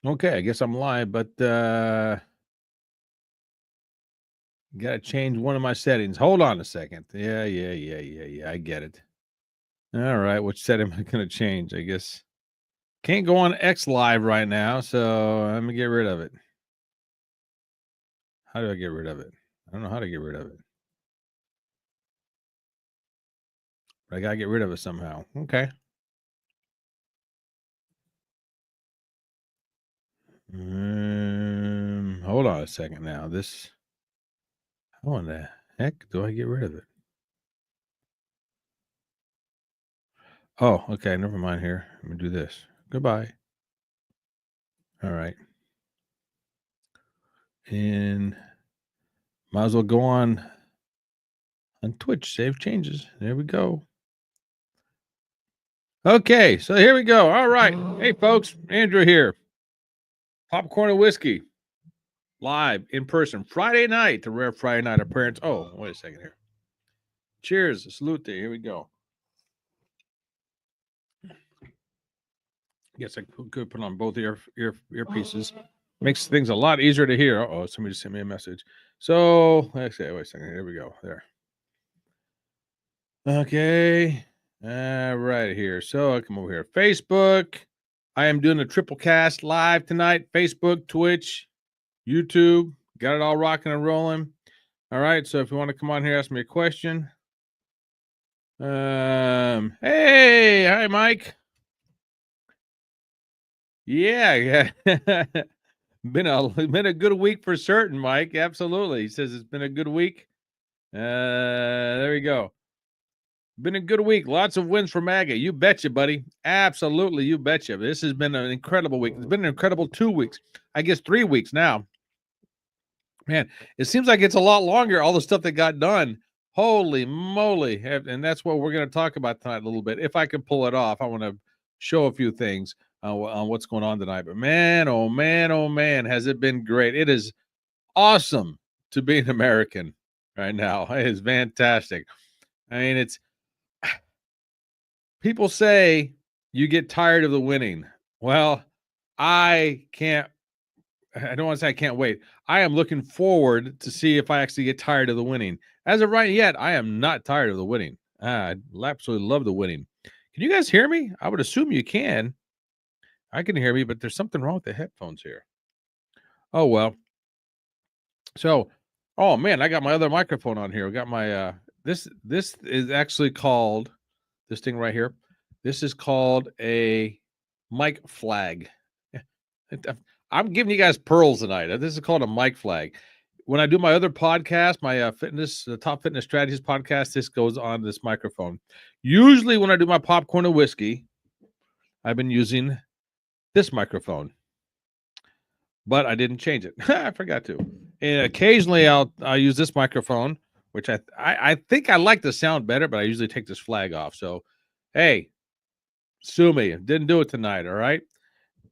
Okay, I guess I'm live, but gotta change one of my settings. Hold on a second. Yeah. I get it. All right, which setting am I gonna change? I guess can't go on X Live right now, so let me get rid of it. How do I get rid of it? I don't know how to get rid of it. But I gotta get rid of it somehow. Okay. Hold on a second now. This how in the heck do I get rid of it? Oh, okay. Never mind here. Let me do this. Goodbye. All right. And might as well go on Twitch. Save changes. There we go. Okay, so here we go. All right. Hey, folks. Andrew here. Popcorn and whiskey. Live in person. Friday night. The rare Friday night appearance. Oh, wait a second here. Cheers. Salute there. Here we go. Guess I could put on both earpieces. Makes things a lot easier to hear. Oh, somebody just sent me a message. So let's see. Wait a second. Here we go. There. Okay. Right here. So I come over here. Facebook. I am doing a triple cast live tonight. Facebook, Twitch, YouTube. Got it all rocking and rolling. All right. So if you want to come on here, ask me a question. Hey, hi, Mike. Yeah. Been a good week for certain, Mike. Absolutely. He says it's been a good week. There we go. Been a good week. Lots of wins for MAGA. You betcha, buddy. Absolutely, you betcha. This has been an incredible week. It's been an incredible 2 weeks. I guess 3 weeks now. Man, it seems like it's a lot longer, all the stuff that got done. Holy moly. And that's what we're going to talk about tonight a little bit. If I can pull it off, I want to show a few things on what's going on tonight. But man, oh man, has it been great. It is awesome to be an American right now. It is fantastic. I mean, it's people say you get tired of the winning. Well, I can't I don't want to say I can't wait. I am looking forward to see if I actually get tired of the winning. As of right yet, I am not tired of the winning. I absolutely love the winning. Can you guys hear me? I would assume you can. I can hear me, but there's something wrong with the headphones here. Oh well. So, oh man, I got my other microphone on here. I got my this is actually called this thing right here. This is called a mic flag. I'm giving you guys pearls tonight. This is called a mic flag. When I do my other podcast, my the Top Fitness Strategies podcast, this goes on this microphone. Usually, when I do my popcorn and whiskey, I've been using this microphone, but I didn't change it. I forgot to. And occasionally, I'll use this microphone, which I think I like the sound better, but I usually take this flag off. So, hey, sue me. Didn't do it tonight. All right.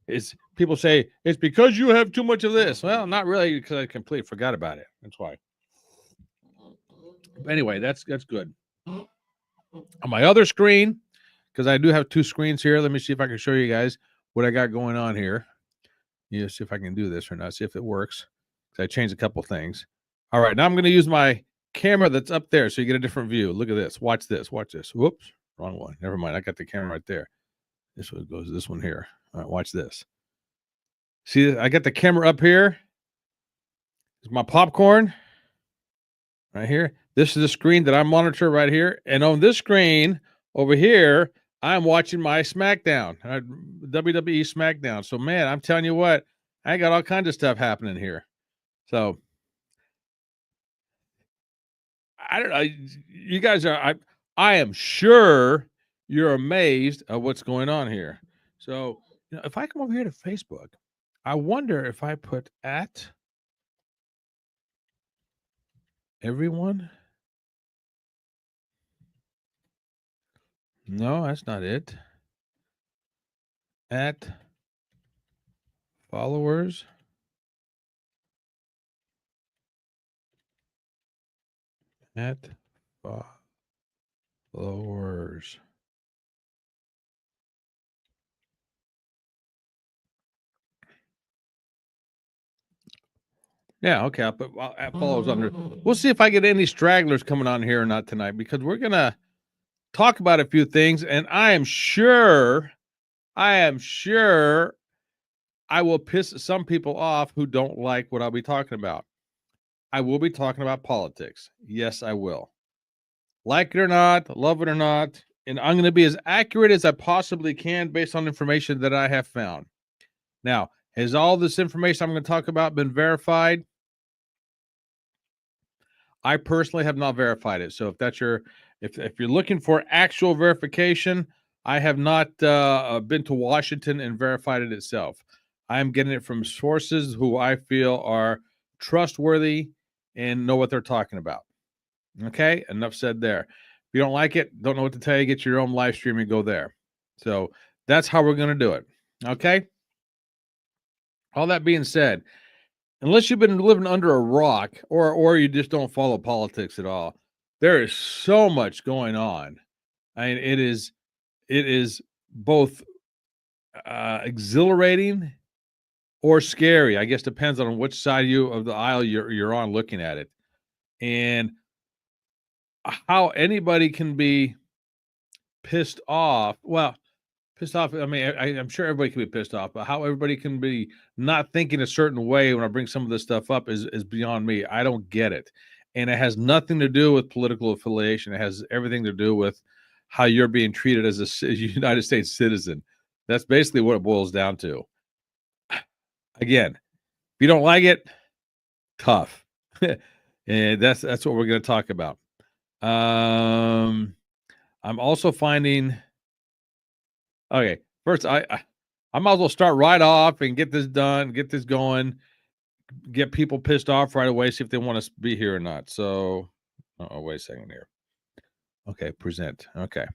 It's people say it's because you have too much of this. Well, not really, because I completely forgot about it. That's why. But anyway, that's good. On my other screen, because I do have two screens here. Let me see if I can show you guys what I got going on here. Yeah, see if I can do this or not. See if it works. Because I changed a couple things. All right, now I'm going to use my camera that's up there, so you get a different view. Look at this. Watch this. Watch this. Whoops, wrong one. Never mind. I got the camera right there. This one goes. This one here. All right, watch this. See, I got the camera up here. It's my popcorn right here. This is the screen that I monitor right here. And on this screen over here, I'm watching my SmackDown, WWE SmackDown. So, man, I'm telling you what, I got all kinds of stuff happening here. So, I don't know. You guys are, I am sure you're amazed at what's going on here. So, if I come over here to Facebook, I wonder if I put at everyone. No, that's not it. At followers. At followers. Yeah, okay. I'll follows under. We'll see if I get any stragglers coming on here or not tonight because we're gonna talk about a few things, and I am sure I will piss some people off who don't like what I'll be talking about. I will be talking about politics. Yes, I will. Like it or not, love it or not, and I'm going to be as accurate as I possibly can based on information that I have found. Now, has all this information I'm going to talk about been verified? I personally have not verified it. So if you're looking for actual verification, I have not been to Washington and verified it itself. I am getting it from sources who I feel are trustworthy and know what they're talking about. Okay, enough said there. If you don't like it, don't know what to tell you, get your own live stream and go there. So that's how we're going to do it. Okay. All that being said, unless you've been living under a rock or you just don't follow politics at all, there is so much going on. I mean, it is both exhilarating or scary. I guess depends on which side of the aisle you're on looking at it, and how anybody can be pissed off. Well, pissed off. I mean, I'm sure everybody can be pissed off, but how everybody can be not thinking a certain way when I bring some of this stuff up is beyond me. I don't get it, and it has nothing to do with political affiliation. It has everything to do with how you're being treated as a United States citizen. That's basically what it boils down to. Again, if you don't like it, tough, and that's what we're going to talk about. I'm also finding. Okay, first I might as well start right off and get this done, get this going, get people pissed off right away, see if they want to be here or not. So, oh, wait a second here. Okay, present. Okay,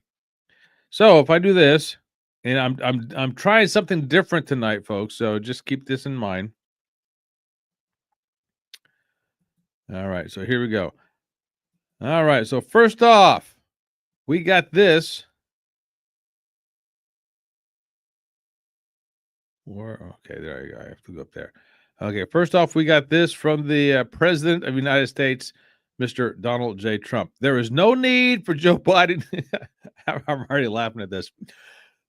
so if I do this, and I'm trying something different tonight, folks. So just keep this in mind. All right, so here we go. All right, so first off, we got this. Okay, there you go. I have to go up there. Okay, first off, we got this from the President of the United States, Mr. Donald J. Trump. There is no need for Joe Biden. I'm already laughing at this.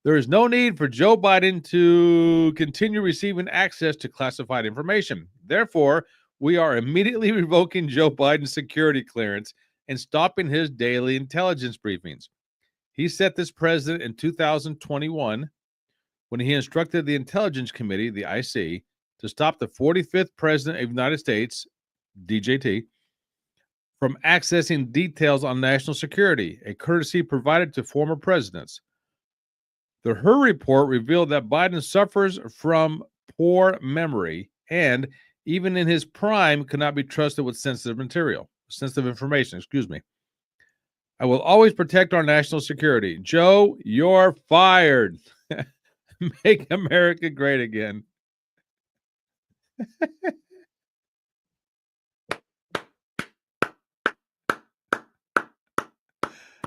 There is no need for Joe Biden to continue receiving access to classified information. Therefore, we are immediately revoking Joe Biden's security clearance and stopping his daily intelligence briefings. He set this precedent in 2021 when he instructed the Intelligence Committee, the IC, to stop the 45th President of the United States, DJT, from accessing details on national security, a courtesy provided to former presidents. The Her report revealed that Biden suffers from poor memory and, even in his prime, could not be trusted with sensitive information, excuse me. I will always protect our national security. Joe, you're fired. Make America great again.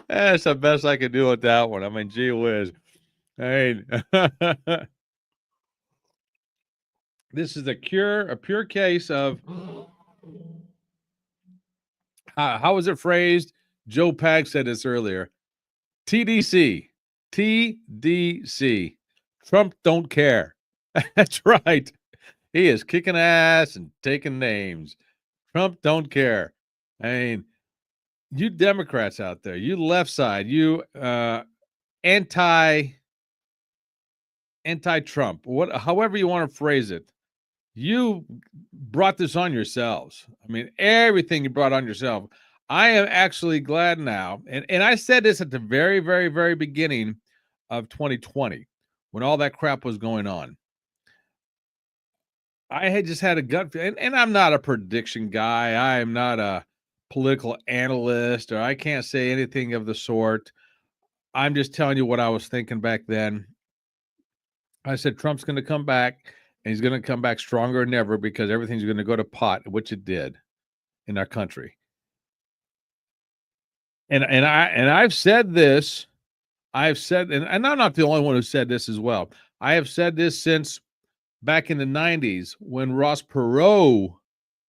That's the best I could do with that one. I mean, gee whiz. I mean, this is a pure case of how was it phrased? Joe Pag said this earlier. TDC. TDC. Trump don't care. That's right. He is kicking ass and taking names. Trump don't care. I mean, you Democrats out there, you left side, you anti-Trump, however you want to phrase it, you brought this on yourselves. I mean, everything you brought on yourself. I am actually glad now, and I said this at the very, very, very beginning of 2020 when all that crap was going on. I had just had a gut feeling, and I'm not a prediction guy. I am not a political analyst, or I can't say anything of the sort. I'm just telling you what I was thinking back then. I said Trump's going to come back, and he's going to come back stronger than ever because everything's going to go to pot, which it did in our country. And I've said this. I've said, and I'm not the only one who said this as well. I have said this since back in the 90s when Ross Perot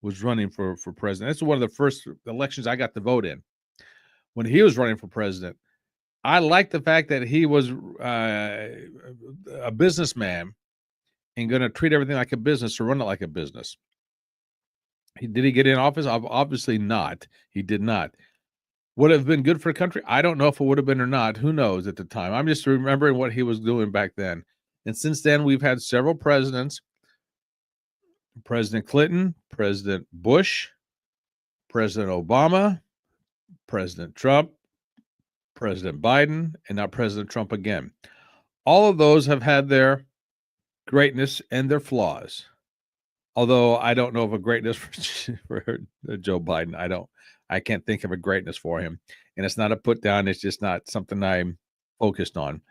was running for president. That's one of the first elections I got to vote in. When he was running for president, I liked the fact that he was a businessman and going to treat everything like a business or run it like a business. Did he get in office? Obviously not. He did not. Would it have been good for the country? I don't know if it would have been or not. Who knows at the time? I'm just remembering what he was doing back then. And since then, we've had several presidents: President Clinton, President Bush, President Obama, President Trump, President Biden, and now President Trump again. All of those have had their greatness and their flaws. Although I don't know of a greatness for Joe Biden. I can't think of a greatness for him. And it's not a put down. It's just not something I'm focused on.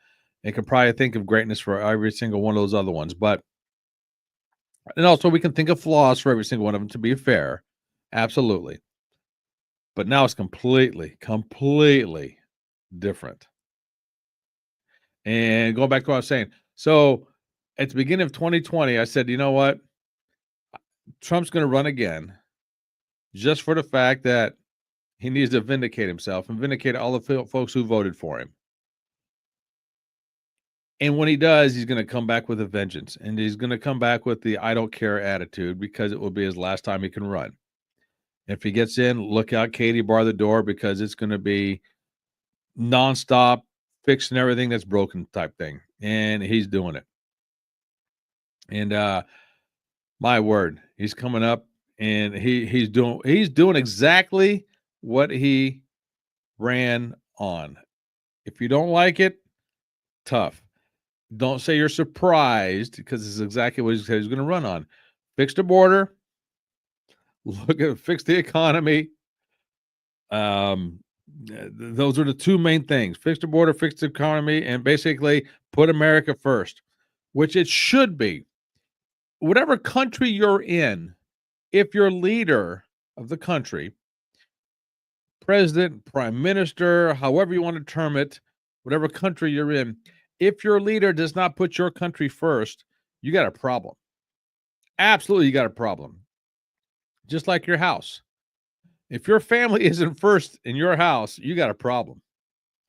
I can probably think of greatness for every single one of those other ones. And also we can think of flaws for every single one of them, to be fair. Absolutely. But now it's completely different. And going back to what I was saying. So at the beginning of 2020, I said, you know what? Trump's going to run again just for the fact that he needs to vindicate himself and vindicate all the folks who voted for him. And when he does, he's going to come back with a vengeance, and he's going to come back with the I don't care attitude, because it will be his last time he can run. If he gets in, look out, Katie, bar the door, because it's going to be nonstop fixing everything that's broken type thing. And he's doing it. And my word, he's coming up, and he's doing exactly what he ran on. If you don't like it, tough. Don't say you're surprised, because this is exactly what he said he's going to run on. Fix the border. Fix the economy. Those are the two main things: fix the border, fix the economy, and basically put America first, which it should be. Whatever country you're in, if your leader of the country, president, prime minister, however you want to term it, whatever country you're in, if your leader does not put your country first, you got a problem. Absolutely, you got a problem. Just like your house. If your family isn't first in your house, you got a problem.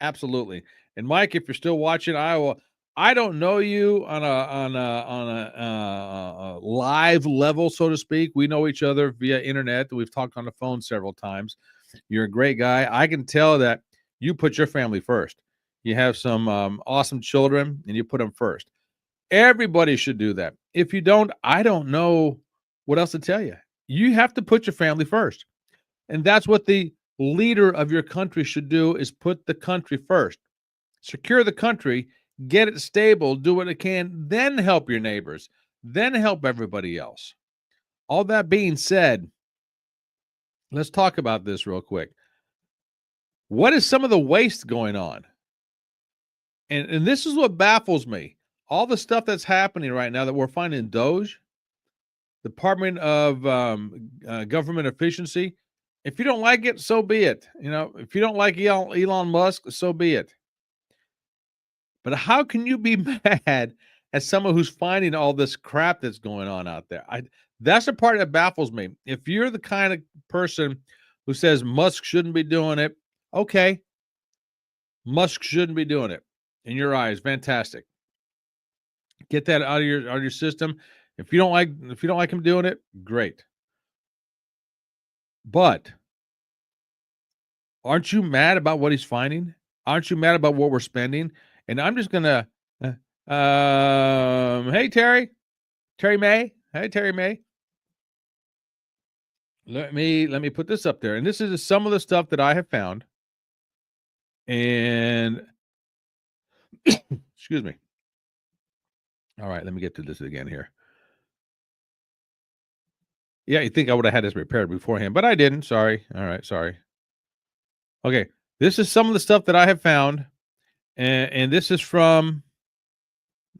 Absolutely. And Mike, if you're still watching, I don't know you on a live level, so to speak. We know each other via internet. We've talked on the phone several times. You're a great guy. I can tell that you put your family first. You have some awesome children, and you put them first. Everybody should do that. If you don't, I don't know what else to tell you. You have to put your family first. And that's what the leader of your country should do, is put the country first. Secure the country, get it stable, do what it can, then help your neighbors, then help everybody else. All that being said, let's talk about this real quick. What is some of the waste going on? And this is what baffles me. All the stuff that's happening right now that we're finding in Doge, Department of Government Efficiency. If you don't like it, so be it. If you don't like Elon Musk, so be it. But how can you be mad at someone who's finding all this crap that's going on out there? That's the part that baffles me. If you're the kind of person who says Musk shouldn't be doing it, okay. Musk shouldn't be doing it. In your eyes, fantastic. Get that out of your system. If you don't like him doing it, great. But aren't you mad about what he's finding? Aren't you mad about what we're spending? And I'm just gonna, hey Terry May, hey Terry May. Let me put this up there, and this is some of the stuff that I have found. And excuse me. All right, let me get to this again here. Yeah, you think I would have had this prepared beforehand, but I didn't. Sorry. All right, sorry. Okay, this is some of the stuff that I have found, and this is from.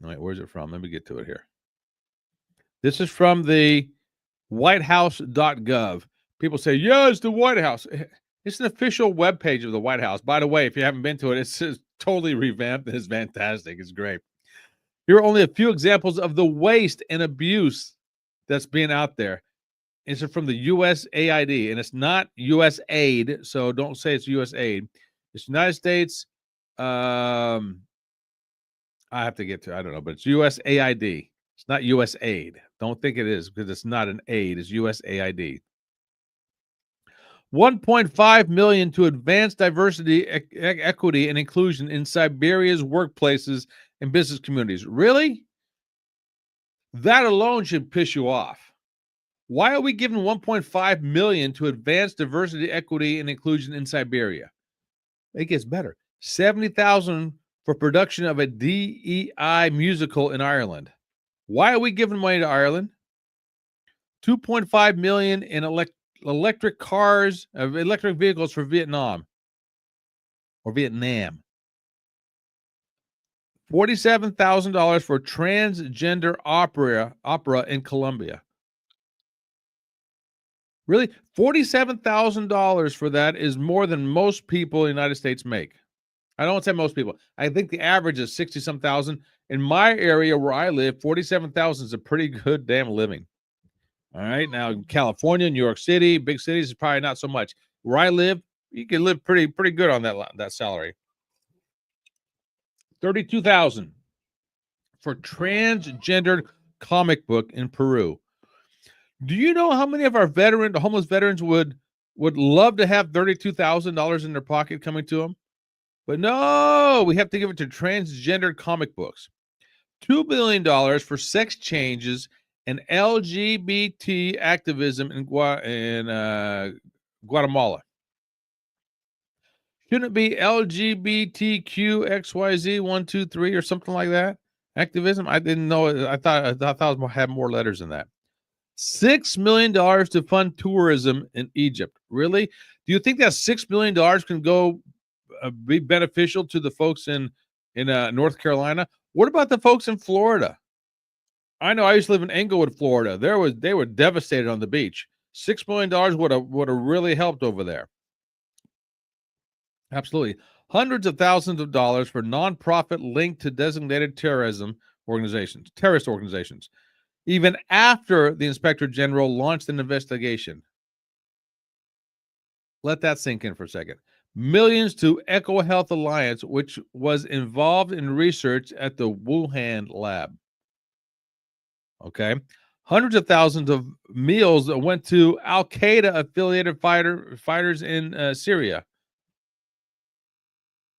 Wait, where's it from? Let me get to it here. This is from the whitehouse.gov. People say, yeah, it's the White House. It's an official webpage of the White House. By the way, if you haven't been to it, it's totally revamped. It's fantastic. It's great. Here are only a few examples of the waste and abuse that's being out there. It's from the USAID, and it's not US aid, so don't say it's US aid. It's United States. I have to get to, I don't know, but it's USAID. It's not US aid. Don't think it is, because it's not an aid. It's USAID. 1.5 million to advance diversity, equity, and inclusion in Siberia's workplaces and business communities. Really? That alone should piss you off. Why are we giving 1.5 million to advance diversity, equity, and inclusion in Siberia? It gets better. 70,000 for production of a DEI musical in Ireland. Why are we giving money to Ireland? 2.5 million in electric cars, electric vehicles for Vietnam or Vietnam. $47,000 for transgender opera in Colombia. Really? $47,000 for that is more than most people in the United States make. I don't say most people. I think the average is 60-some thousand. In my area where I live, 47,000 is a pretty good damn living. All right. Now, California, New York City, big cities is probably not so much. Where I live, you can live pretty good on that salary. 32,000 for transgendered comic book in Peru. Do you know how many of our homeless veterans would love to have $32,000 in their pocket coming to them? But no, we have to give it to transgender comic books. $2 billion for sex changes and LGBT activism in Guatemala. Shouldn't it be LGBTQXYZ123 or something like that? Activism? I didn't know it. I thought it had more letters than that. $6 million to fund tourism in Egypt. Really? Do you think that $6 million can go be beneficial to the folks in North Carolina? What about the folks in Florida? I know I used to live in Englewood, Florida. They were devastated on the beach. $6 million would have really helped over there. Absolutely. Hundreds of thousands of dollars for nonprofit linked to designated terrorist organizations, even after the Inspector General launched an investigation. Let that sink in for a second. Millions to EcoHealth Alliance, which was involved in research at the Wuhan lab. Okay. Hundreds of thousands of meals that went to Al-Qaeda affiliated fighters in Syria.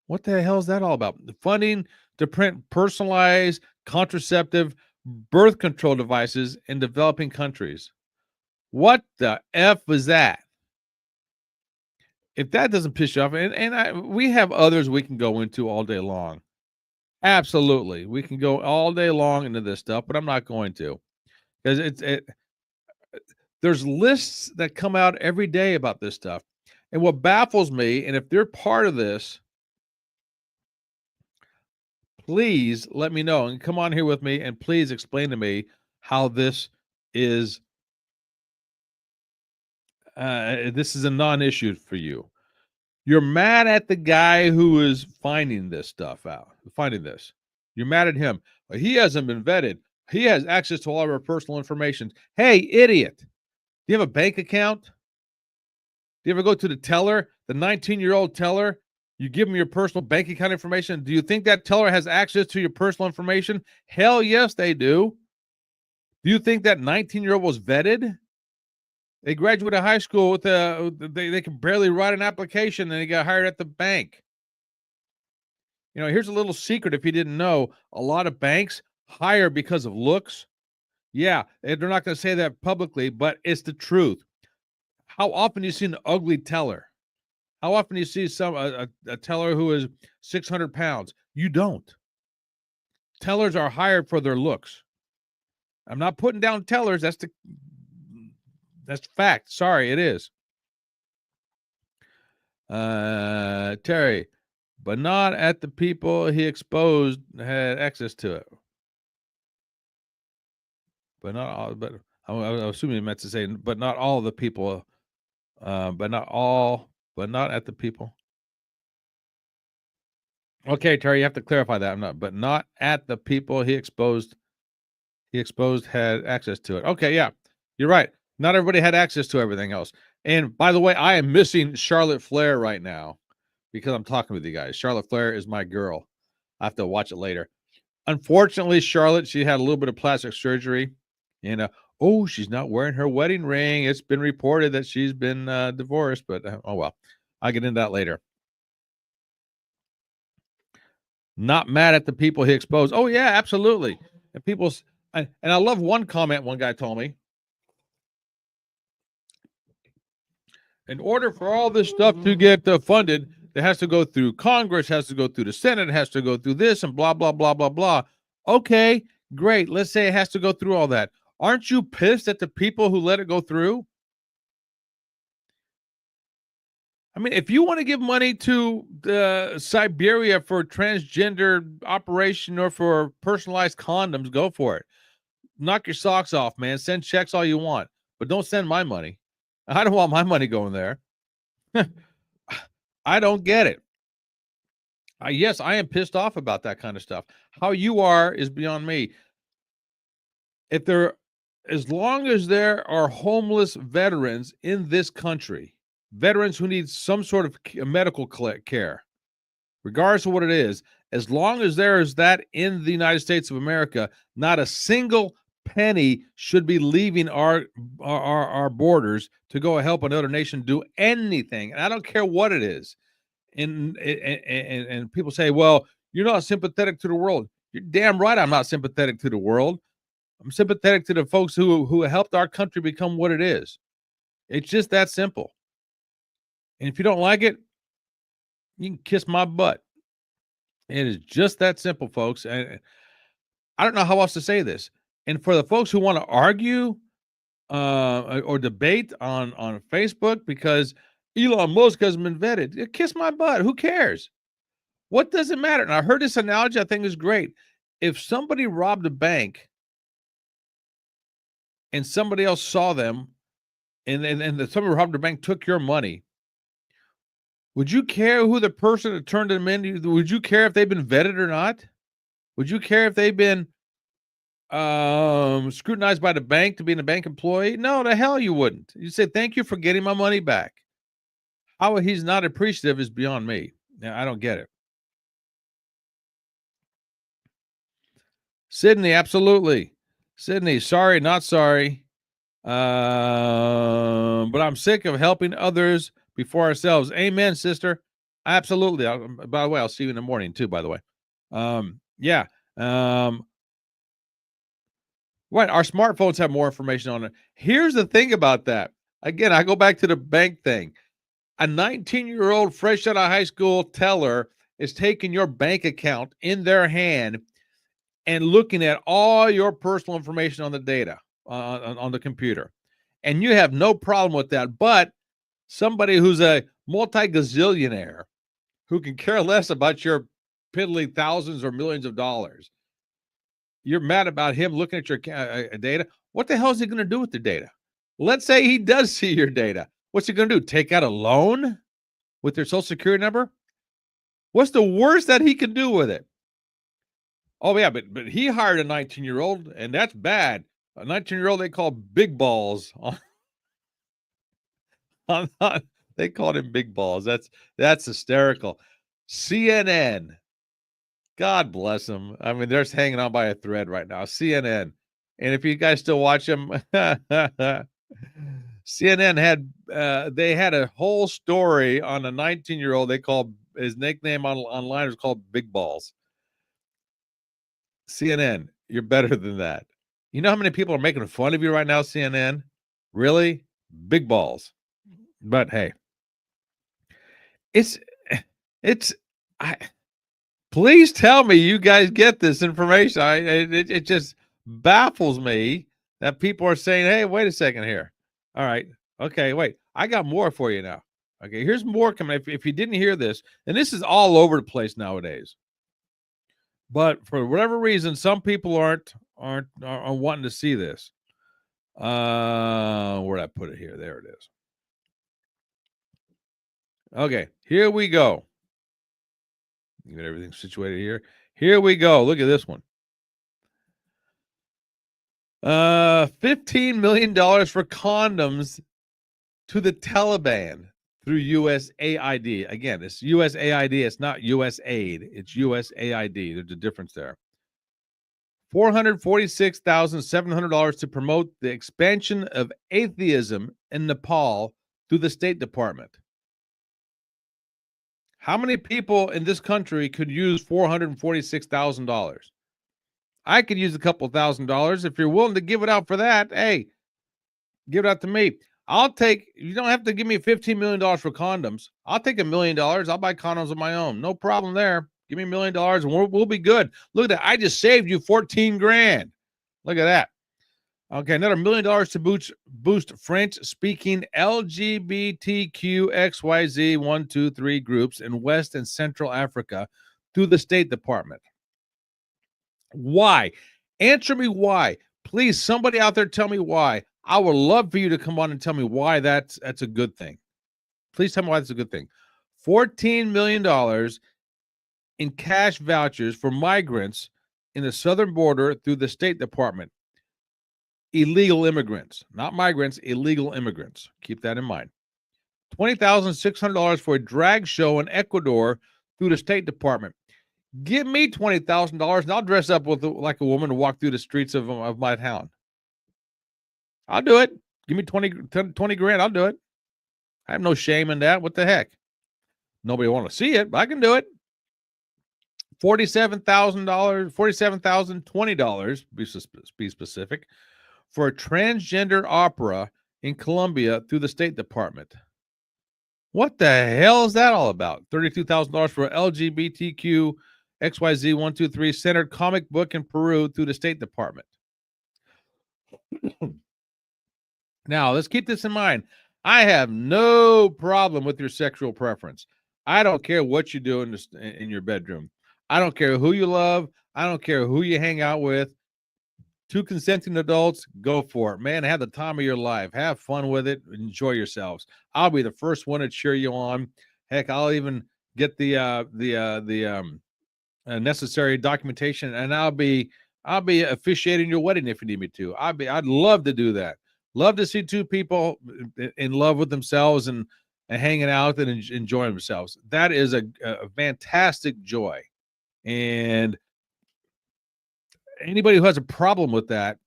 What the hell is that all about? The funding to print personalized contraceptive birth control devices in developing countries. What the F was that? If that doesn't piss you off, we have others we can go into all day long. Absolutely. We can go all day long into this stuff, but I'm not going to. Because there's lists that come out every day about this stuff. And what baffles me, and if they're part of this, please let me know and come on here with me and please explain to me how this is a non-issue for you. You're mad at the guy who is finding this. You're mad at him. He hasn't been vetted. He has access to all of our personal information. Hey, idiot. Do you have a bank account? Do you ever go to the teller, the 19-year-old teller? You give them your personal bank account information. Do you think that teller has access to your personal information? Hell yes, they do. Do you think that 19-year-old was vetted? They graduated high school with they can barely write an application and they got hired at the bank. You know, here's a little secret if you didn't know. A lot of banks hire because of looks. Yeah, they're not going to say that publicly, but it's the truth. How often do you see an ugly teller? How often do you see a teller who is 600 pounds? You don't. Tellers are hired for their looks. I'm not putting down tellers. That's fact. Sorry, it is. Terry, but not at the people he exposed had access to it. But not all. But I'm assuming he meant to say, but not all the people. But not at the people. Okay, Terry, you have to clarify that. But not at the people he exposed had access to it. Okay, yeah, you're right. Not everybody had access to everything else. And by the way, I am missing Charlotte Flair right now because I'm talking with you guys. Charlotte Flair is my girl. I have to watch it later. Unfortunately, Charlotte, she had a little bit of plastic surgery. And oh, she's not wearing her wedding ring. It's been reported that she's been divorced, but oh well. I'll get into that later. Not mad at the people he exposed. Oh yeah, absolutely. And and I love one comment one guy told me. In order for all this stuff to get funded, it has to go through Congress, has to go through the Senate, has to go through this and blah, blah, blah, blah, blah. Okay, great. Let's say it has to go through all that. Aren't you pissed at the people who let it go through? I mean, if you want to give money to Siberia for transgender operation or for personalized condoms, go for it. Knock your socks off, man. Send checks all you want, but don't send my money. I don't want my money going there. I don't get it. Yes, I am pissed off about that kind of stuff. How you are is beyond me. If there, as long as there are homeless veterans in this country, veterans who need some sort of medical care, regardless of what it is, as long as there is that in the United States of America, not a single penny should be leaving our borders to go help another nation do anything. And I don't care what it is. And people say, well, you're not sympathetic to the world. You're damn right I'm not sympathetic to the world. I'm sympathetic to the folks who helped our country become what it is. It's just that simple. And if you don't like it, you can kiss my butt. It is just that simple, folks. And I don't know how else to say this. And for the folks who want to argue or debate on Facebook because Elon Musk hasn't been vetted, kiss my butt. Who cares? What does it matter? And I heard this analogy I think is great. If somebody robbed a bank and somebody else saw them and somebody robbed the bank took your money, would you care who the person that turned them in? Would you care if they've been vetted or not? Would you care if they've been scrutinized by the bank to being a bank employee? No, the hell you wouldn't. You say, thank you for getting my money back. How he's not appreciative is beyond me. I don't get it. Sydney, absolutely. Sydney, sorry, not sorry. But I'm sick of helping others before ourselves. Amen, sister. Absolutely. By the way, I'll see you in the morning too, by the way. Yeah. Right. Our smartphones have more information on it. Here's the thing about that. Again, I go back to the bank thing. A 19-year-old fresh out of high school teller is taking your bank account in their hand and looking at all your personal information on the data on the computer. And you have no problem with that. But somebody who's a multi-gazillionaire who can care less about your piddly thousands or millions of dollars, you're mad about him looking at your data. What the hell is he going to do with the data? Let's say he does see your data. What's he going to do? Take out a loan with their social security number? What's the worst that he can do with it? Oh, yeah, but he hired a 19-year-old, and that's bad. A 19-year-old they call big balls. They called him big balls. That's hysterical. CNN. God bless them. I mean, they're just hanging on by a thread right now. CNN. And if you guys still watch them, CNN they had a whole story on a 19-year-old. They called his nickname online was called Big Balls. CNN, you're better than that. You know how many people are making fun of you right now, CNN? Really? Big balls. But hey, please tell me you guys get this information. It just baffles me that people are saying, hey, wait a second here. All right. Okay, wait. I got more for you now. Okay, here's more coming. If you didn't hear this, and this is all over the place nowadays. But for whatever reason, some people aren't wanting to see this. Where'd I put it here? There it is. Okay, here we go. Get everything situated here. Here we go. Look at this one. $15 million for condoms to the Taliban through USAID. Again, it's USAID. It's not USAID. It's USAID. There's a difference there. $446,700 to promote the expansion of atheism in Nepal through the State Department. How many people in this country could use $446,000? I could use a couple $1,000. If you're willing to give it out for that, hey, give it out to me. I'll take, you don't have to give me $15 million for condoms. I'll take $1 million. I'll buy condoms of my own. No problem there. Give me $1 million and we'll be good. Look at that. I just saved you 14 grand. Look at that. Okay, another $1 million to boost French-speaking LGBTQXYZ123 groups in West and Central Africa through the State Department. Why? Answer me why. Please, somebody out there tell me why. I would love for you to come on and tell me why that's a good thing. Please tell me why that's a good thing. $14 million in cash vouchers for migrants in the southern border through the State Department. Illegal immigrants, not migrants, illegal immigrants. Keep that in mind. $20,600 for a drag show in Ecuador through the State Department. Give me $20,000 and I'll dress up like a woman and walk through the streets of my town. I'll do it. Give me 20 grand. I'll do it. I have no shame in that. What the heck? Nobody want to see it, but I can do it. $47,020, be specific, for a transgender opera in Colombia through the State Department. What the hell is that all about? $32,000 for LGBTQ XYZ123 centered comic book in Peru through the State Department. Now, let's keep this in mind. I have no problem with your sexual preference. I don't care what you do in your bedroom. I don't care who you love. I don't care who you hang out with. Two consenting adults, go for it, man. Have the time of your life. Have fun with it. Enjoy yourselves. I'll be the first one to cheer you on. Heck, I'll even get the necessary documentation, and I'll be officiating your wedding if you need me to. I'd love to do that. Love to see two people in love with themselves and hanging out and enjoying themselves. That is a fantastic joy. And anybody who has a problem with that,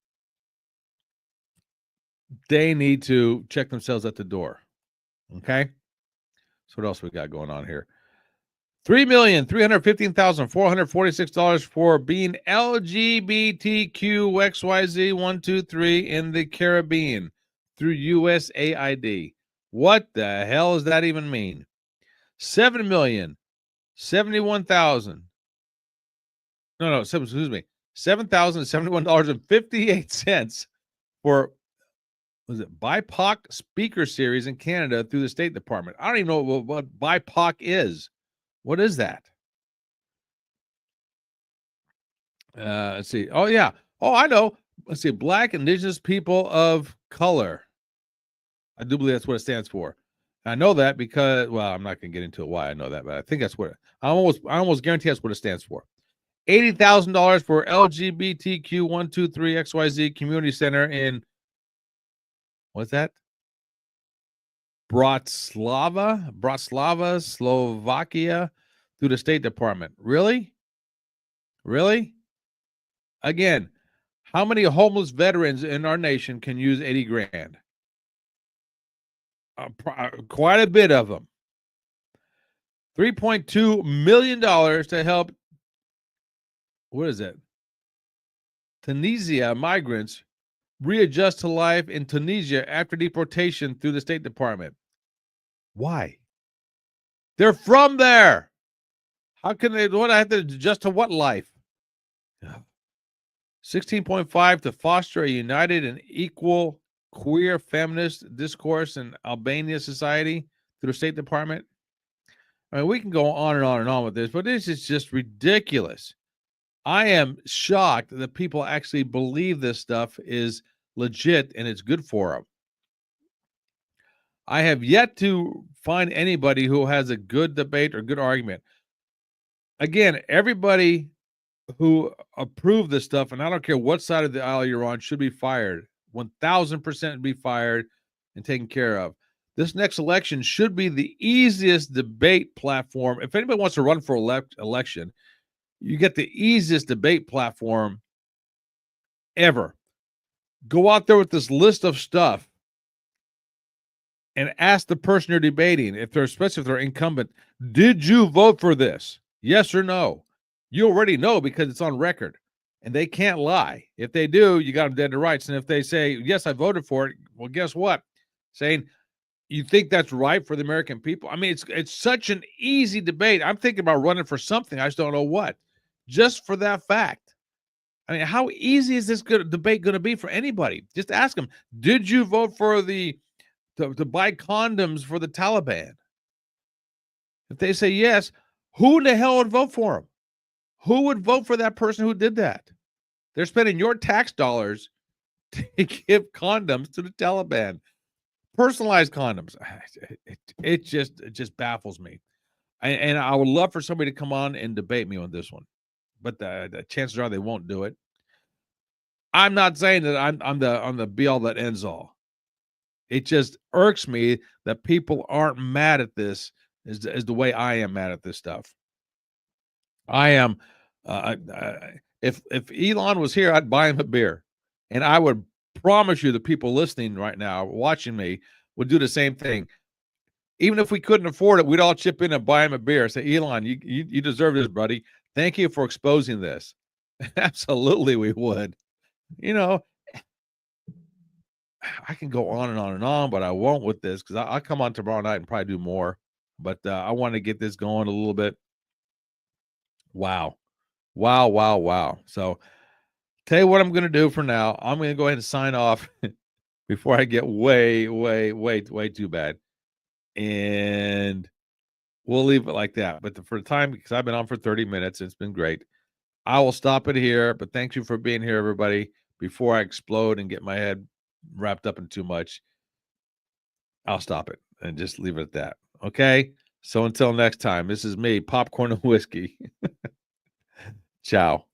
they need to check themselves at the door. Okay? So what else we got going on here? $3,315,446 for being LGBTQXYZ123 in the Caribbean through USAID. What the hell does that even mean? $7,071,000. No, excuse me. $7,071.58 for, was it BIPOC speaker series in Canada through the State Department. I don't even know what BIPOC is. What is that? Let's see. Oh, yeah. Oh, I know. Let's see. Black Indigenous People of Color. I do believe that's what it stands for. I know that because, well, I'm not going to get into why I know that, but I think that's what I almost guarantee that's what it stands for. $80,000 for LGBTQ123XYZ Community Center in, what's that? Bratislava, Slovakia, through the State Department. Really? Again, how many homeless veterans in our nation can use 80 grand? Quite a bit of them. $3.2 million to help, what is it? Tunisia migrants readjust to life in Tunisia after deportation through the State Department. Why? They're from there. How can they, what I have to adjust to what life? 16.5 to foster a united and equal queer feminist discourse in Albania society through the State Department. I mean, we can go on and on and on with this, but this is just ridiculous. I am shocked that people actually believe this stuff is legit and it's good for them. I have yet to find anybody who has a good debate or good argument. Again, everybody who approve this stuff, and I don't care what side of the aisle you're on, should be fired. 1000% be fired and taken care of. This next election should be the easiest debate platform. If anybody wants to run for election, you get the easiest debate platform ever. Go out there with this list of stuff and ask the person you're debating, especially if they're incumbent, did you vote for this? Yes or no? You already know because it's on record, and they can't lie. If they do, you got them dead to rights. And if they say, yes, I voted for it, well, guess what? Saying, you think that's right for the American people? I mean, it's such an easy debate. I'm thinking about running for something. I just don't know what. Just for that fact. I mean, how easy is this debate going to be for anybody? Just ask them, did you vote for to buy condoms for the Taliban? If they say yes, who in the hell would vote for them? Who would vote for that person who did that? They're spending your tax dollars to give condoms to the Taliban. Personalized condoms. It just baffles me. And I would love for somebody to come on and debate me on this one. But the chances are they won't do it. I'm not saying that I'm the be all that ends all. It just irks me that people aren't mad at this as the way I am mad at this stuff. I am. If Elon was here, I'd buy him a beer, and I would promise you the people listening right now, watching me, would do the same thing. Even if we couldn't afford it, we'd all chip in and buy him a beer. Say, Elon, you deserve this, buddy. Thank you for exposing this. Absolutely, we would. You know, I can go on and on and on, but I won't with this because I'll come on tomorrow night and probably do more. But I want to get this going a little bit. Wow. Wow, wow, wow. So tell you what I'm going to do for now. I'm going to go ahead and sign off before I get way too bad. And we'll leave it like that. But for the time, because I've been on for 30 minutes, it's been great. I will stop it here. But thank you for being here, everybody. Before I explode and get my head wrapped up in too much, I'll stop it and just leave it at that. Okay? So until next time, this is me, Popcorn and Whiskey. Ciao.